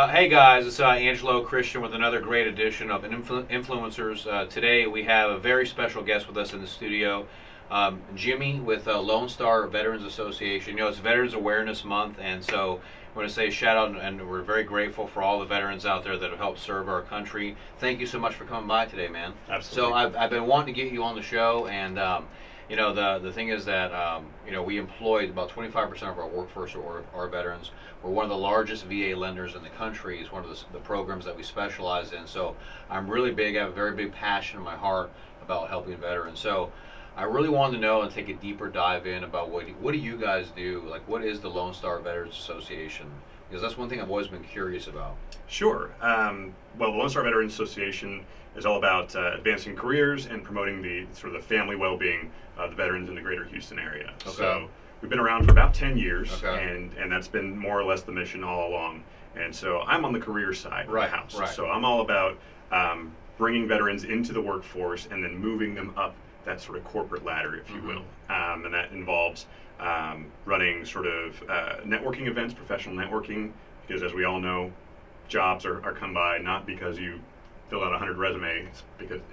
Hey guys, it's Angelo Christian with another great edition of Influencers. Today we have a very special guest with us in the studio, Jimmy with Lone Star Veterans Association. You know, it's Veterans Awareness Month, and so I want to say a shout out, and we're very grateful for all the veterans out there that have helped serve our country. Thank you so much for coming by today, man. Absolutely. So I've been wanting to get you on the show, and you know, the thing is that you know, we employ about 25% of our workforce are veterans. We're one of the largest VA lenders in the country. It's one of the programs that we specialize in. So I'm really big. I have a very big passion in my heart about helping veterans. So I really wanted to know and take a deeper dive in about what do you guys do? Like, what is the Lone Star Veterans Association? Because that's one thing I've always been curious about. Sure. Well, the Lone Star Veterans Association is all about advancing careers and promoting the sort of the family well-being of the veterans in the greater Houston area. Okay. So we've been around for about 10 years, okay, and that's been more or less the mission all along. And so I'm on the career side of the house. Right. So I'm all about bringing veterans into the workforce and then moving them up that sort of corporate ladder, if you will. And that involves running sort of networking events, professional networking, because as we all know, jobs are come by not because you filled out 100 resumes,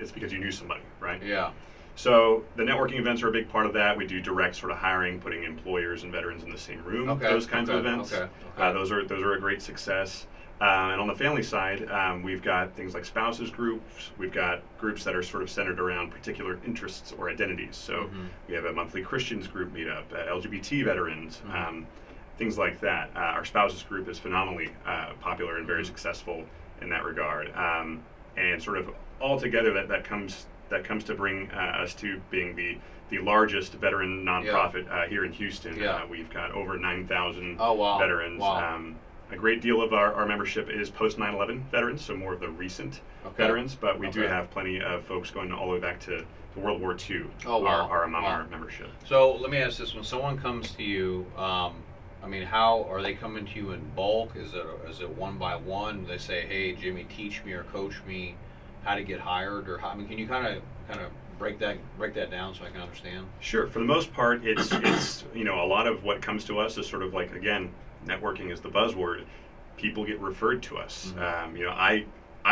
it's because you knew somebody, right? Yeah. So the networking events are a big part of that. We do direct sort of hiring, putting employers and veterans in the same room. Okay. Those kinds of events. Okay. Those are a great success. And on the family side, we've got things like spouses groups. We've got groups that are sort of centered around particular interests or identities. So we have a monthly Christians group meetup, LGBT veterans, things like that. Our spouses group is phenomenally popular and very successful in that regard. And sort of all together, that comes to bring us to being the largest veteran nonprofit here in Houston. Yeah. We've got over 9,000 wow. veterans. Wow. A great deal of our membership is post 9/11 veterans, so more of the recent veterans, but we do have plenty of folks going all the way back to World War II are among our membership. So let me ask this: when someone comes to you, I mean, how are they coming to you in bulk? Is it one by one? They say, "Hey, Jimmy, teach me or coach me how to get hired," or how, I mean, can you kind of break that down so I can understand? Sure. For the most part, it's you know, a lot of what comes to us is sort of like, again, networking is the buzzword. People get referred to us. You know, I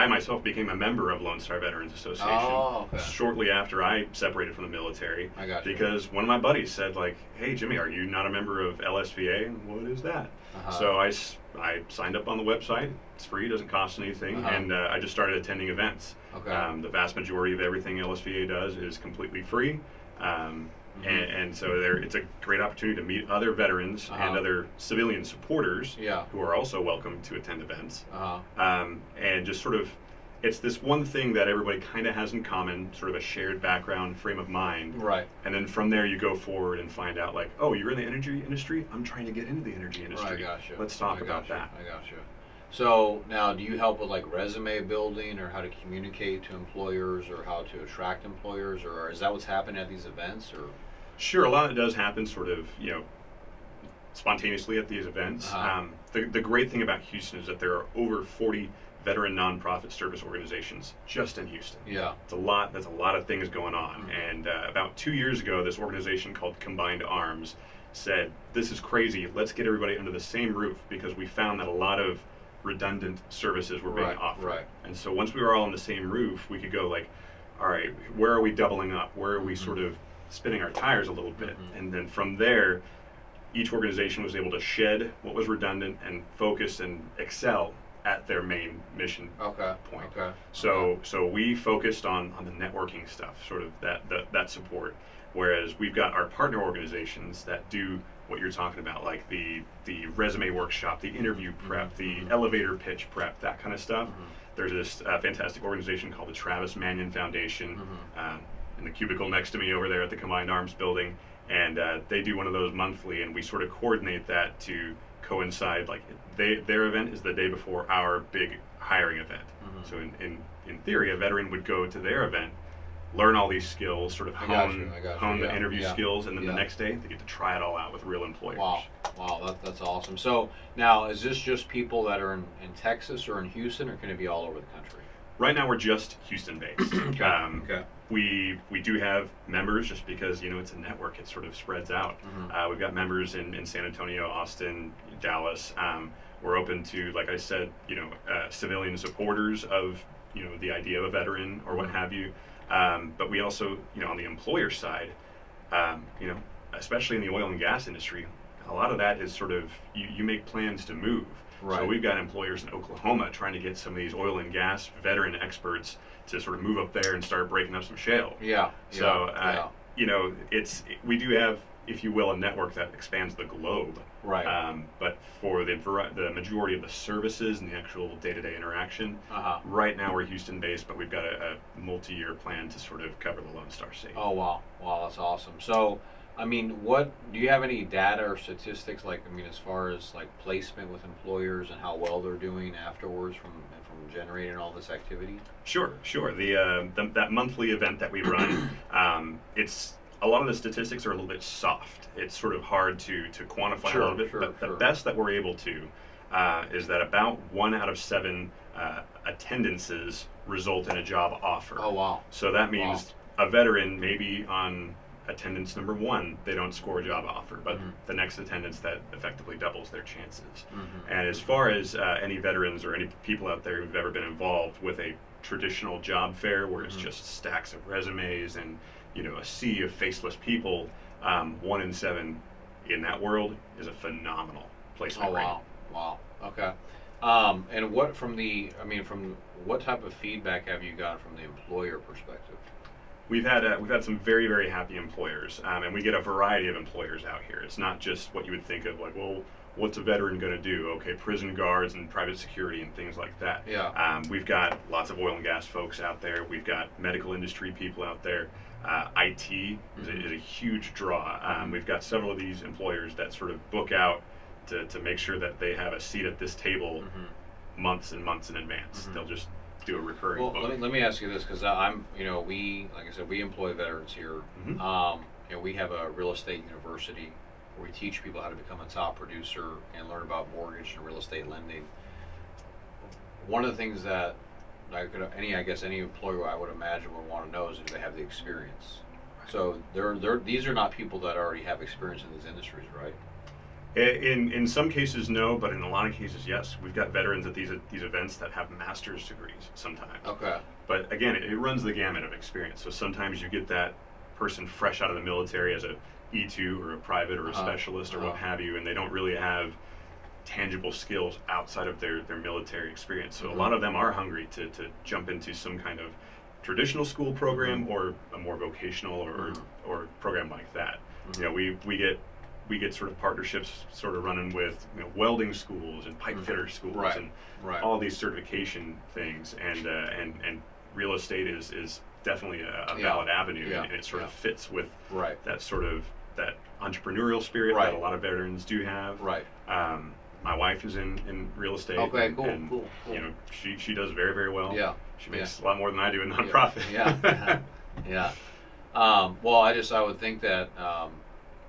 myself became a member of Lone Star Veterans Association shortly after I separated from the military. I got you. Because one of my buddies said, like, "Hey, Jimmy, are you not a member of LSVA? What is that?" So I signed up on the website. It's free, doesn't cost anything, and I just started attending events. The vast majority of everything LSVA does is completely free. And so it's a great opportunity to meet other veterans and other civilian supporters who are also welcome to attend events. And just sort of, it's this one thing that everybody kind of has in common, sort of a shared background, frame of mind. Right. And then from there you go forward and find out, like, oh, you're in the energy industry? I'm trying to get into the energy industry. Right, I gotcha. Let's talk about that. I gotcha. So now, do you help with like resume building, or how to communicate to employers, or how to attract employers, or is that what's happening at these events? Or sure, a lot of it does happen sort of, you know, spontaneously at these events. The great thing about Houston is that there are over 40 veteran nonprofit service organizations just in Houston. Yeah. It's a lot. That's a lot of things going on. And about 2 years ago, this organization called Combined Arms said, "This is crazy. Let's get everybody under the same roof," because we found that a lot of redundant services were being offered. Right. And so once we were all on the same roof, we could go like, all right, where are we doubling up? Where are we sort of spinning our tires a little bit? And then from there, each organization was able to shed what was redundant and focus and excel at their main mission point. So we focused on the networking stuff, sort of that support. Whereas we've got our partner organizations that do what you're talking about, like the resume workshop, the interview prep, the elevator pitch prep, that kind of stuff. There's this fantastic organization called the Travis Manion Foundation in the cubicle next to me over there at the Combined Arms building, and they do one of those monthly, and we sort of coordinate that to coincide. Like their event is the day before our big hiring event. So in theory, a veteran would go to their event, learn all these skills, sort of hone the interview skills, and then the next day they get to try it all out with real employers. Wow, that's awesome. So now, is this just people that are in Texas or in Houston, or can it be all over the country? Right now we're just Houston-based. Okay. We do have members just because, you know, it's a network. It sort of spreads out. We've got members in San Antonio, Austin, Dallas. We're open to, like I said, you know, civilian supporters of, you know, the idea of a veteran or what have you. But we also, you know, on the employer side, you know, especially in the oil and gas industry, a lot of that is sort of, you make plans to move. Right. So we've got employers in Oklahoma trying to get some of these oil and gas veteran experts to sort of move up there and start breaking up some shale. Yeah. So, you know, we do have, if you will, a network that expands the globe. Right. But for the majority of the services and the actual day-to-day interaction, right now we're Houston-based, but we've got a multi-year plan to sort of cover the Lone Star State. Oh, wow. Wow, that's awesome. So, I mean, what do you have any data or statistics, like, I mean, as far as like placement with employers and how well they're doing afterwards from generating all this activity? Sure. That monthly event that we run, it's a lot of the statistics are a little bit soft. It's sort of hard to quantify a little bit. But the best that we're able to is that about 1 out of 7 attendances result in a job offer. Oh, wow. So that means a veteran maybe on attendance number 1, they don't score a job offer, but the next attendance, that effectively doubles their chances. And as far as any veterans or any people out there who've ever been involved with a traditional job fair where it's just stacks of resumes and, you know, a sea of faceless people, 1 in 7 in that world is a phenomenal placement rate. Wow. Okay. And what from what type of feedback have you got from the employer perspective? We've had some very, very happy employers, and we get a variety of employers out here. It's not just what you would think of, like, well, what's a veteran going to do? Okay, prison guards and private security and things like that. Yeah. We've got lots of oil and gas folks out there. We've got medical industry people out there. IT is a huge draw. We've got several of these employers that sort of book out to make sure that they have a seat at this table months and months in advance. They'll just do a recurring book. Let me ask you this, because like I said, we employ veterans here. You know, we have a real estate university where we teach people how to become a top producer and learn about mortgage and real estate lending. One of the things that any employer I would imagine would want to know is if they have the experience. So these are not people that already have experience in these industries, right? In some cases, no, but in a lot of cases, yes. We've got veterans at these events that have master's degrees sometimes. Okay. But again, it runs the gamut of experience. So sometimes you get that person fresh out of the military as a E2 or a private or a specialist or what have you, and they don't really have tangible skills outside of their military experience. So a lot of them are hungry to jump into some kind of traditional school program or a more vocational or program like that. You know, we get sort of partnerships sort of running with, you know, welding schools and pipe fitter schools and all these certification things, and real estate is definitely a valid avenue, and it sort of fits with that sort of that entrepreneurial spirit that a lot of veterans do have. My wife is in real estate. Okay, cool. You know, she does very, very well. Yeah. She makes a lot more than I do in nonprofit. Yeah. Well, I would think that,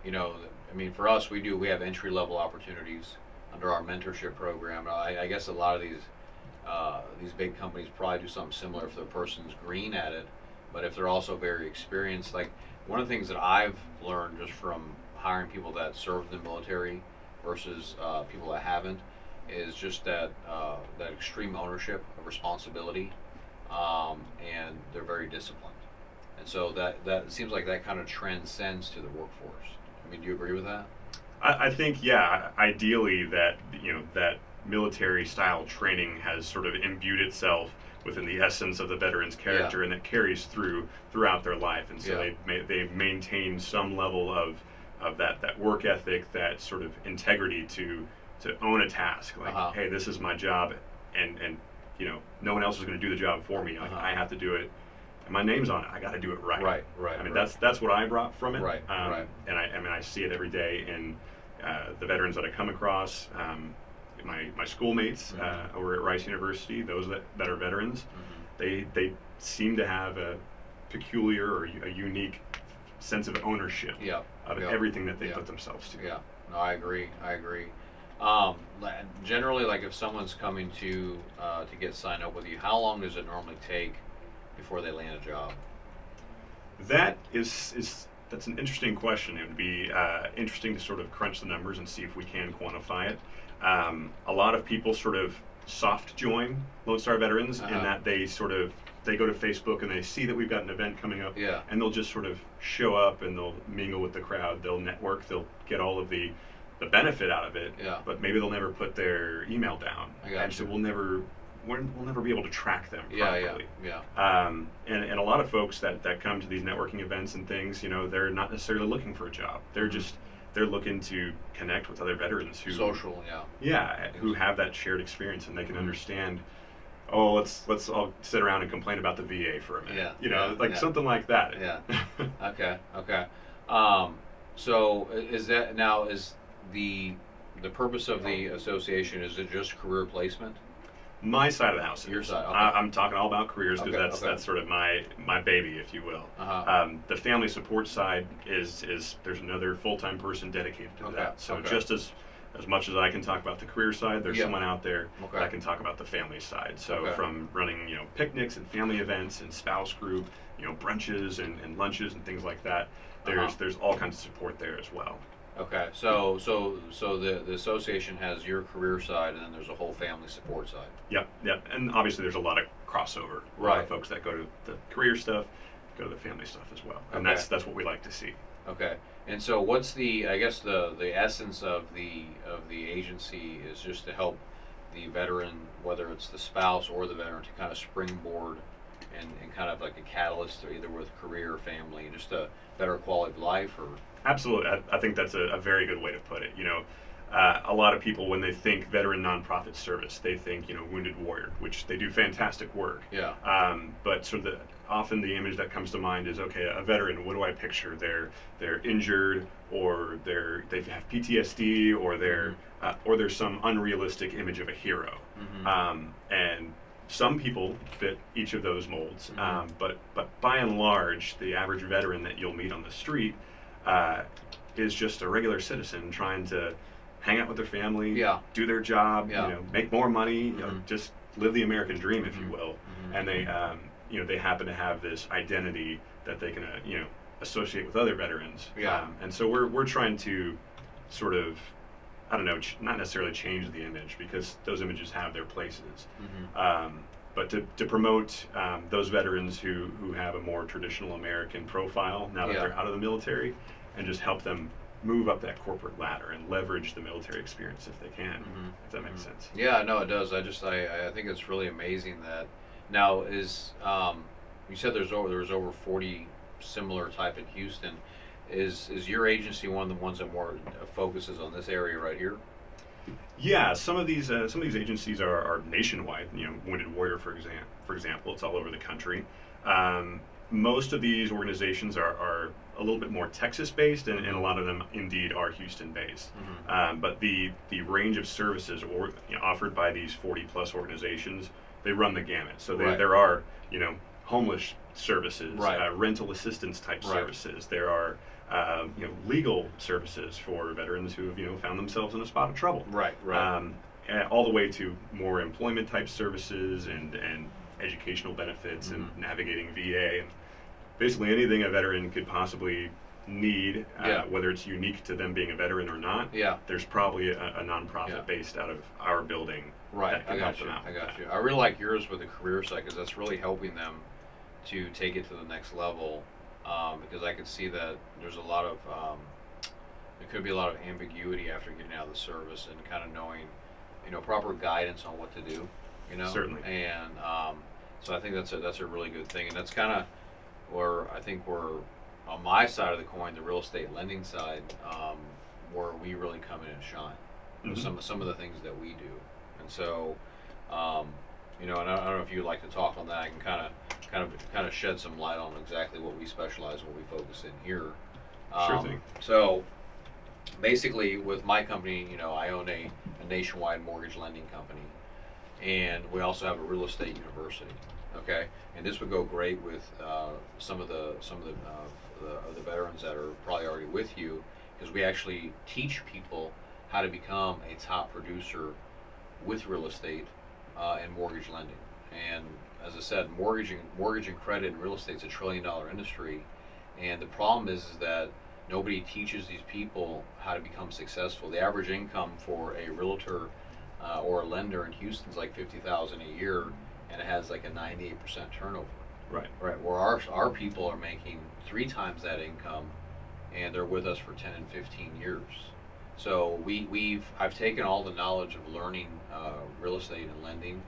you know, I mean, for us, we have entry-level opportunities under our mentorship program. I guess a lot of these big companies probably do something similar if the person's green at it, but if they're also very experienced. Like, one of the things that I've learned just from hiring people that served in the military versus people that haven't is just that extreme ownership of responsibility, and they're very disciplined. And so that seems like that kind of transcends to the workforce. I mean, do you agree with that? I think, yeah, ideally that, you know, that military style training has sort of imbued itself within the essence of the veteran's character, and it carries throughout their life, and so they've maintained some level of that work ethic, that sort of integrity to own a task. Like, hey, this is my job, and you know, no one else is going to do the job for me. Like, I have to do it. My name's on it. I got to do it right. I mean, that's what I brought from it. And I see it every day in the veterans that I come across, my schoolmates over at Rice University, those that are veterans. They seem to have a peculiar or a unique sense of ownership of everything that they put themselves to. Yeah, no, I agree. Generally, like if someone's coming to get signed up with you, how long does it normally take before they land a job? That is that's an interesting question. It would be interesting to sort of crunch the numbers and see if we can quantify it. A lot of people sort of soft join Lone Star Veterans in that they go to Facebook and they see that we've got an event coming up, Yeah. and they'll just sort of show up and they'll mingle with the crowd. They'll network. They'll get all of the benefit out of it. Yeah. But maybe they'll never put their email down, and so we'll never be able to track them properly. And a lot of folks that come to these networking events and things, they're not necessarily looking for a job. They're just they're looking to connect with other veterans who who have that shared experience, and they can understand. Oh, let's all sit around and complain about the VA for a minute. Something like that. Yeah. Okay. So is the purpose of the association, is it just career placement? My side of the house. Your side. Okay. I'm talking all about careers because that's sort of my baby, if you will. The family support side is there's another full-time person dedicated to that. So just as much as I can talk about the career side, there's someone out there that can talk about the family side. So from running picnics and family events and spouse group, brunches and lunches and things like that. There's all kinds of support there as well. Okay, so the association has your career side, and then there's a whole family support side. Yep, and obviously there's a lot of crossover. A lot of folks that go to the career stuff go to the family stuff as well, and that's what we like to see. Okay, and so what's the essence of the agency is just to help the veteran, whether it's the spouse or the veteran, to kind of springboard and kind of like a catalyst, either with career or family, just a better quality of life, or. Absolutely. I think that's a very good way to put it. A lot of people, when they think veteran nonprofit service, they think, Wounded Warrior, which they do fantastic work. Yeah. But sort of often the image that comes to mind is, okay, a veteran, what do I picture? They're injured, or they have PTSD, or or there's some unrealistic image of a hero. And some people fit each of those molds. But by and large, the average veteran that you'll meet on the street is just a regular citizen trying to hang out with their family, do their job, make more money, just live the American dream, if you will. And they happen to have this identity that they can associate with other veterans. And so we're trying to sort of, I don't know, not necessarily change the image, because those images have their places. But to promote those veterans who have a more traditional American profile now that they're out of the military, and just help them move up that corporate ladder and leverage the military experience if they can, if that makes sense. Yeah, no, it does. I think it's really amazing that now is you said there's over 40 similar type in Houston. Is your agency one of the ones that more focuses on this area right here? Yeah, some of these agencies are nationwide. Wounded Warrior, for example, it's all over the country. Most of these organizations are a little bit more Texas-based, and a lot of them indeed are Houston-based. But the range of services offered by these 40-plus organizations, they run the gamut. So there are homeless services, rental assistance type services. There are legal services for veterans who have found themselves in a spot of trouble. All the way to more employment type services and educational benefits and navigating VA, and basically anything a veteran could possibly need, whether it's unique to them being a veteran or not. There's probably a nonprofit based out of our building. That can help them out. I got you. I really like yours with the career side, because that's really helping them to take it to the next level. Because I could see that there's a lot of there could be a lot of ambiguity after getting out of the service, and kind of knowing proper guidance on what to do. Certainly. And so I think that's a really good thing, and that's kind of where I think we're on my side of the coin, the real estate lending side, where we really come in and shine. Some of the things that we do, and so and I don't know if you'd like to talk on that. I can kind of shed some light on exactly what we specialize and what we focus in here. Sure thing. So basically, with my company, I own a nationwide mortgage lending company, and we also have a real estate university. Okay, and this would go great with some of the veterans that are probably already with you, because we actually teach people how to become a top producer with real estate and mortgage lending. And as I said, mortgage and credit and real estate is $1 trillion industry, and the problem is that nobody teaches these people how to become successful. The average income for a realtor or a lender in Houston is like $50,000 a year, and it has like a 98% turnover. Right. Right. Where our people are making 3 times that income, and they're with us for 10 and 15 years. So I've taken all the knowledge of learning real estate and lending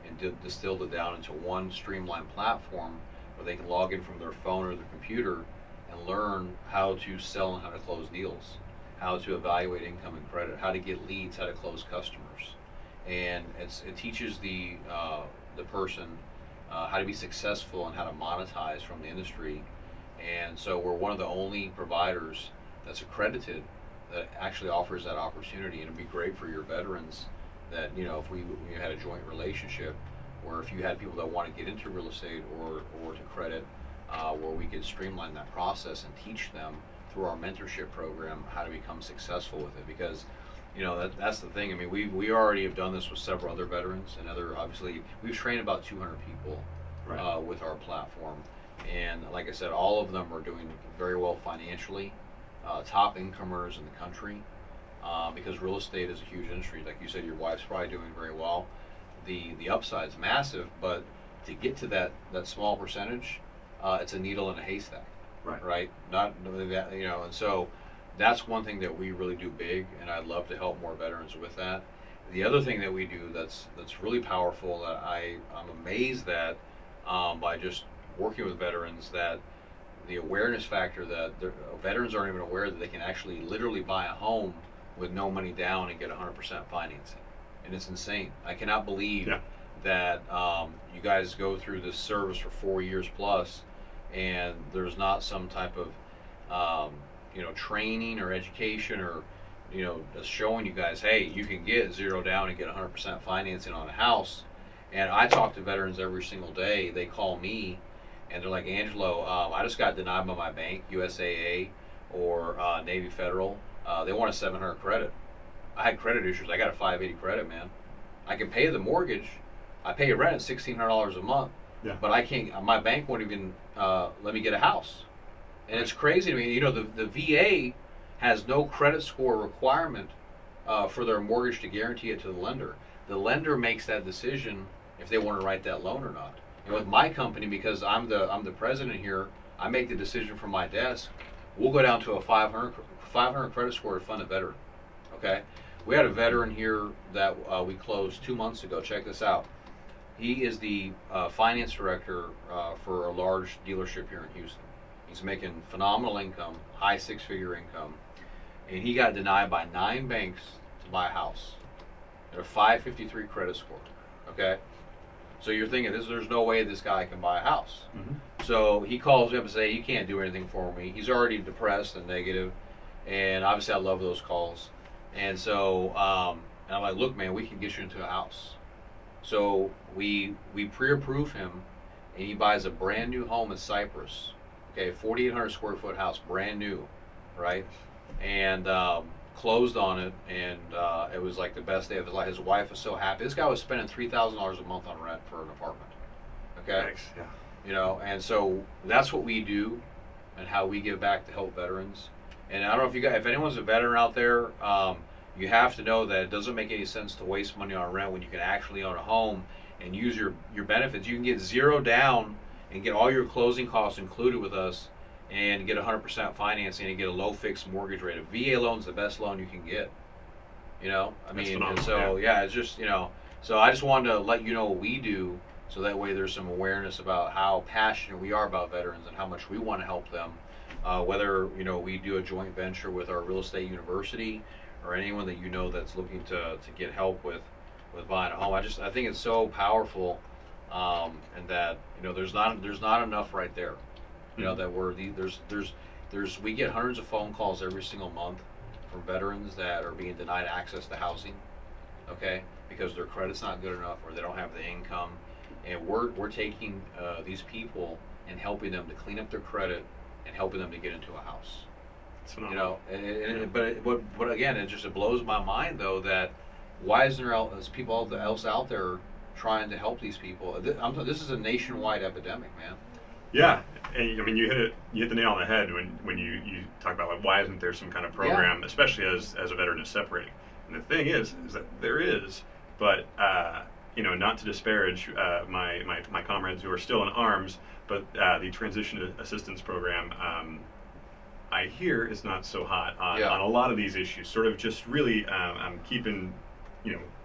and distilled it down into one streamlined platform where they can log in from their phone or their computer and learn how to sell and how to close deals, how to evaluate income and credit, how to get leads, how to close customers, and it teaches the person how to be successful and how to monetize from the industry. And so we're one of the only providers that's accredited that actually offers that opportunity. And it'd be great for your veterans that, you know, if we had a joint relationship where if you had people that want to get into real estate or to credit, where we could streamline that process and teach them through our mentorship program how to become successful with it. Because, you know, that's the thing. I mean, we already have done this with several other veterans, and obviously we've trained about 200 people Right. with our platform. And like I said, all of them are doing very well financially, top income earners in the country, because real estate is a huge industry. Like you said, your wife's probably doing very well. The upside's massive, but to get to that small percentage, it's a needle in a haystack. Right. Right. Not that, you know, and so that's one thing that we really do big, and I'd love to help more veterans with that. The other thing that we do that's really powerful that I'm amazed that by just working with veterans, that the awareness factor that veterans aren't even aware that they can actually literally buy a home with no money down and get 100% financing. And it's insane. I cannot believe that you guys go through this service for 4 years plus, and there's not some type of you know, training or education or, you know, just showing you guys, hey, you can get 0 down and get 100% financing on a house. And I talk to veterans every single day. They call me and they're like, Angelo, I just got denied by my bank, USAA or Navy Federal. They want a 700 credit. I had credit issues. I got a 580 credit, man. I can pay the mortgage. I pay rent at $1,600 a month, but I can't. My bank won't even let me get a house. And it's crazy to me. You know, the VA has no credit score requirement for their mortgage to guarantee it to the lender. The lender makes that decision if they want to write that loan or not. And with my company, because I'm the president here, I make the decision from my desk. We'll go down to a 500 credit score to fund a veteran. Okay, we had a veteran here that we closed 2 months ago. Check this out. He is the finance director for a large dealership here in Houston. He's making phenomenal income, high 6-figure income, and he got denied by 9 banks to buy a house at a 553 credit score. Okay, so you're thinking there's no way this guy can buy a house. So he calls me up and says, "You can't do anything for me." He's already depressed and negative, and obviously I love those calls. And so and I'm like, "Look, man, we can get you into a house." So we pre-approve him, and he buys a brand new home in Cyprus. Okay, 4,800 square foot house, brand new, right? And closed on it, and it was like the best day of his life. His wife was so happy. This guy was spending $3,000 a month on rent for an apartment. Okay, Thanks. Yeah. You know, and so that's what we do, and how we give back to help veterans. And I don't know if anyone's a veteran out there, you have to know that it doesn't make any sense to waste money on rent when you can actually own a home and use your benefits. You can get 0 down and get all your closing costs included with us, and get 100% financing and get a low fixed mortgage rate. A VA loan's the best loan you can get. You know, I mean, and so yeah, it's just, you know, so I just wanted to let you know what we do, so that way there's some awareness about how passionate we are about veterans and how much we want to help them. Whether, you know, we do a joint venture with our real estate university, or anyone that you know that's looking to get help with buying a home. I think it's so powerful, and that, you know, there's not enough right there. You know, that we get hundreds of phone calls every single month from veterans that are being denied access to housing, okay, because their credit's not good enough or they don't have the income, and we're taking these people and helping them to clean up their credit and helping them to get into a house. It's phenomenal. But again, it blows my mind though that why isn't there people else out there trying to help these people? This is a nationwide epidemic, man. Yeah, and I mean you hit the nail on the head when you talk about like why isn't there some kind of program, especially as a veteran is separating. And the thing is that there is, but not to disparage my comrades who are still in arms, but the transition assistance program I hear is not so hot on a lot of these issues. Sort of just really keeping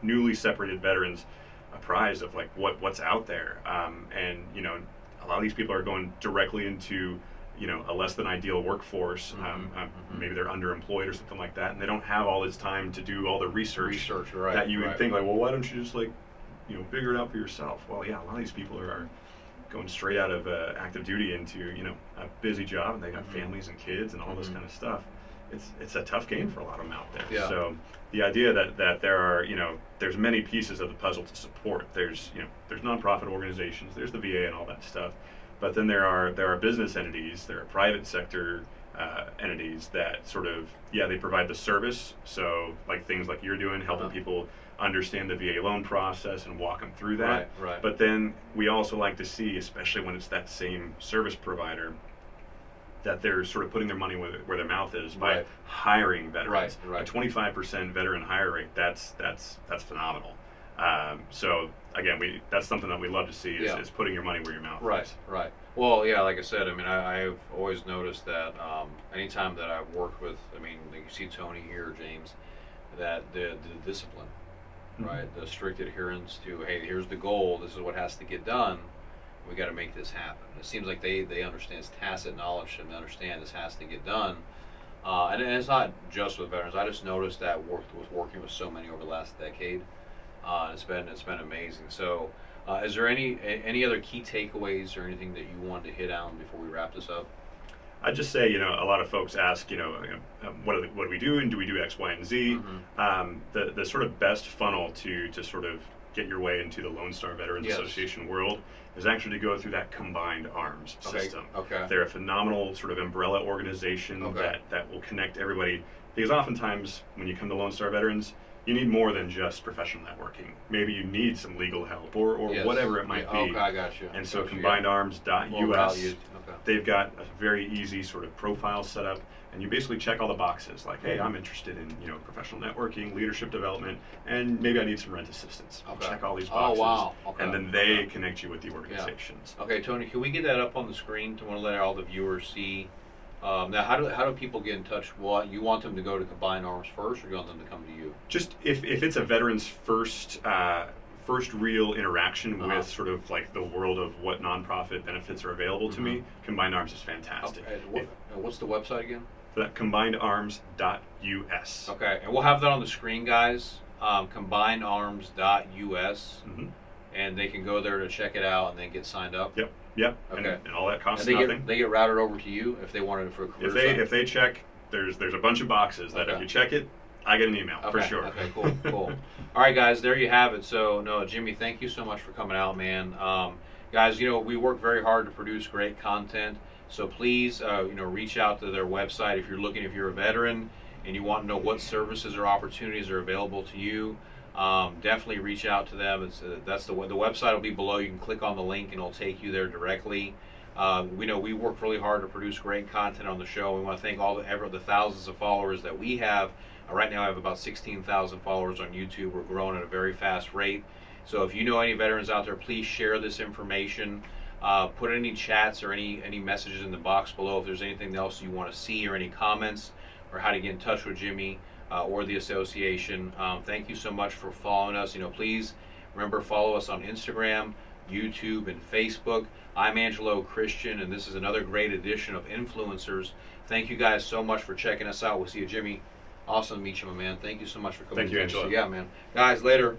newly separated veterans apprised of like what's out there, and a lot of these people are going directly into a less than ideal workforce. Maybe they're underemployed or something like that, and they don't have all this time to do all the research right, that you would think like, well, why don't you just like figure it out for yourself? Well, yeah, a lot of these people are going straight out of active duty into a busy job, and they got families and kids and all this kind of stuff. It's a tough game for a lot of them out there. Yeah. So the idea that there are there's many pieces of the puzzle to support. There's nonprofit organizations, there's the VA and all that stuff, but then there are business entities, there are private sector entities that sort of they provide the service. So like things like you're doing, helping people understand the VA loan process and walk them through that. Right. But then we also like to see, especially when it's that same service provider, that they're sort of putting their money where their mouth is by hiring veterans. Right. A 25% veteran hire rate, that's phenomenal. So again, that's something that we love to see is putting your money where your mouth is. Right. Well, yeah, like I said, I mean, I've always noticed that anytime that I've worked with, I mean, you see Tony here, James, that the discipline, right, the strict adherence to, hey, here's the goal, this is what has to get done, we got to make this happen. It seems like they understand, it's tacit knowledge and understand this has to get done. And it's not just with veterans. I just noticed that working with so many over the last decade. It's been amazing. So, is there any other key takeaways or anything that you wanted to hit on before we wrap this up? I'd just say, a lot of folks ask, what do we do, and do we do X, Y, and Z? The sort of best funnel to sort of get your way into the Lone Star Veterans Association world is actually to go through that combined arms system. Okay. They're a phenomenal sort of umbrella organization that will connect everybody, because oftentimes when you come to Lone Star Veterans, you need more than just professional networking. Maybe you need some legal help or whatever it might be. Okay, I got you. And so combinedarms.us, they've got a very easy sort of profile set up, and you basically check all the boxes like, hey, I'm interested in professional networking, leadership development, and maybe I need some rent assistance. Check all these boxes. Oh, wow. And then they connect you with the organizations. Okay, Tony, can we get that up on the screen? I want to let all the viewers see. Now, how do people get in touch? Well, you want them to go to Combined Arms first, or you want them to come to you? Just if it's a veteran's first real interaction with sort of like the world of what nonprofit benefits are available to me, Combined Arms is fantastic. Okay. What's the website again? combinedarms.us. Okay, and we'll have that on the screen, guys. Combinedarms.us, and they can go there to check it out and then get signed up. Yep. Okay. And all that costs nothing. They get routed over to you if they wanted it for a career. If they check, there's a bunch of boxes that if you check it, I get an email for sure. Okay, cool. All right, guys, there you have it. So, Jimmy, thank you so much for coming out, man. Guys, we work very hard to produce great content. So please, reach out to their website if you're a veteran and you want to know what services or opportunities are available to you. Definitely reach out to them. The website will be below. You can click on the link and it'll take you there directly. We work really hard to produce great content on the show. We want to thank all the thousands of followers that we have. Right now I have about 16,000 followers on YouTube. We're growing at a very fast rate. So if you know any veterans out there, please share this information. Put any chats or any messages in the box below if there's anything else you want to see or any comments or how to get in touch with Jimmy or the association. Thank you so much for following us. Please remember, follow us on Instagram, YouTube, and Facebook. I'm Angelo Christian, and this is another great edition of Influencers. Thank you guys so much for checking us out. We'll see you, Jimmy. Awesome to meet you, my man. Thank you so much for coming. Thank you, Angelo. Yeah, man. Guys, later.